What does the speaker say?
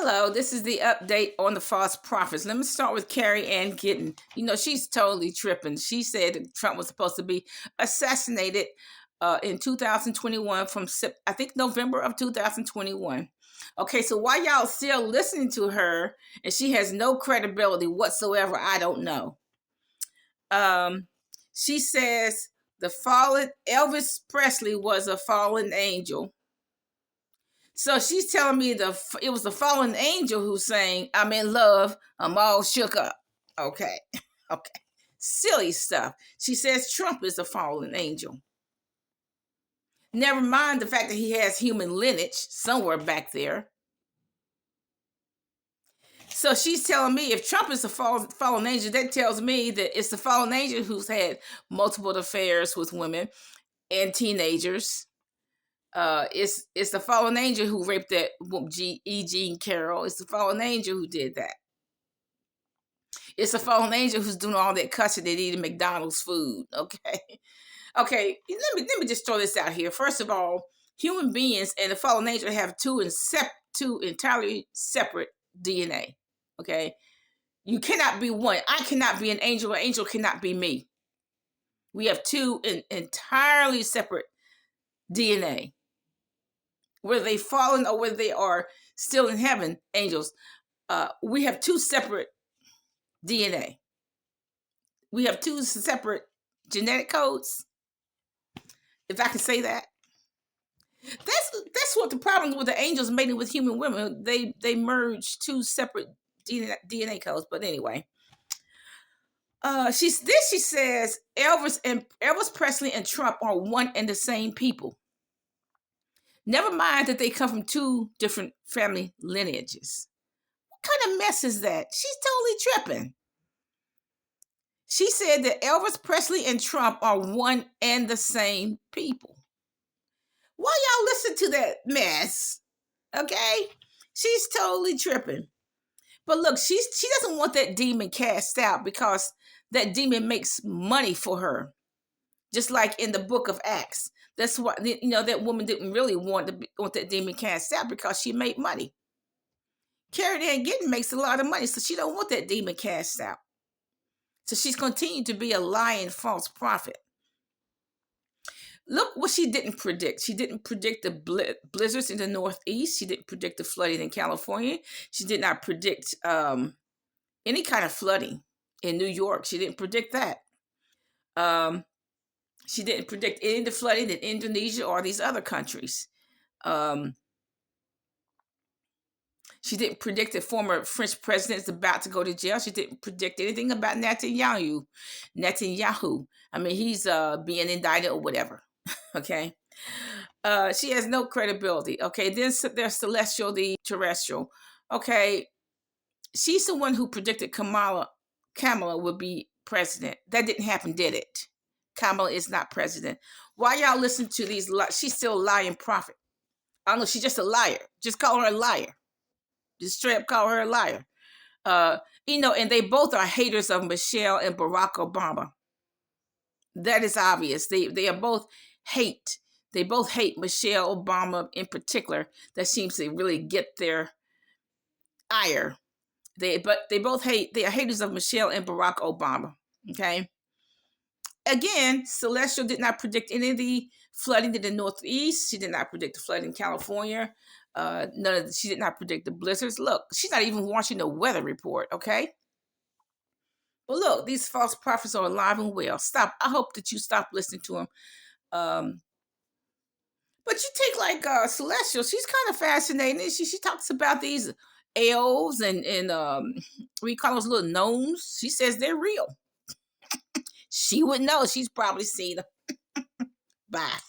Hello, this is the update on the false prophets. Let me start with Carrie Ann Gittin. She's totally tripping. She said that Trump was supposed to be assassinated in 2021 from, I think, November of 2021. Okay, so why y'all still listening to her and she has no credibility whatsoever, I don't know. She says the fallen Elvis Presley was a fallen angel. So she's telling me it was the fallen angel who's saying, "I'm in love. I'm all shook up." Okay. Okay. Silly stuff. She says Trump is a fallen angel. Never mind the fact that he has human lineage somewhere back there. So she's telling me if Trump is a fallen angel, that tells me that it's the fallen angel who's had multiple affairs with women and teenagers. It's the fallen angel who raped that Jean Carroll. It's the fallen angel who did that. It's a fallen angel who's doing all that cussing and eating McDonald's food. Okay, okay. Let me just throw this out here. First of all, human beings and the fallen angel have two entirely separate DNA. Okay, you cannot be one. I cannot be an angel. An angel cannot be me. We have two entirely separate DNA. Whether they've fallen or whether they are still in heaven, angels, we have two separate DNA. We have two separate genetic codes, if I can say that. That's what the problem with the angels mating with human women. They merge two separate DNA codes. But anyway, she says Elvis Presley and Trump are one and the same people. Never mind that they come from two different family lineages. What kind of mess is that? She's totally tripping. She said that Elvis Presley and Trump are one and the same people. Why y'all listen to that mess? Okay? She's totally tripping. But look, she doesn't want that demon cast out because that demon makes money for her. Just like in the book of Acts. That's why, that woman didn't really want that demon cast out because she made money. Carrie Ann Gittin makes a lot of money, so she don't want that demon cast out. So she's continued to be a lying false prophet. Look what she didn't predict. She didn't predict the blizzards in the Northeast. She didn't predict the flooding in California. She did not predict any kind of flooding in New York. She didn't predict that. She didn't predict any of the flooding in Indonesia or these other countries. She didn't predict that former French president is about to go to jail. She didn't predict anything about Netanyahu. I mean, he's being indicted or whatever. Okay. She has no credibility. Okay. Then there's Celestial, the terrestrial. Okay. She's the one who predicted Kamala would be president. That didn't happen, did it? Kamala is not president. Why y'all listen to these? She's still a lying prophet. I don't know. She's just a liar. Just call her a liar. Just straight up call her a liar. And they both are haters of Michelle and Barack Obama. That is obvious. They are both hate. They both hate Michelle Obama in particular. That seems to really get their ire. They both hate. They are haters of Michelle and Barack Obama. Okay. Again, Celestial did not predict any of the flooding in the Northeast. She did not predict the flooding in California. She did not predict the blizzards. Look, she's not even watching the weather report, okay? But look, these false prophets are alive and well. Stop. I hope that you stop listening to them. But you take like Celestial. She's kind of fascinating. She talks about these elves and we call those little gnomes. She says they're real. She would know. She's probably seen them. Bye.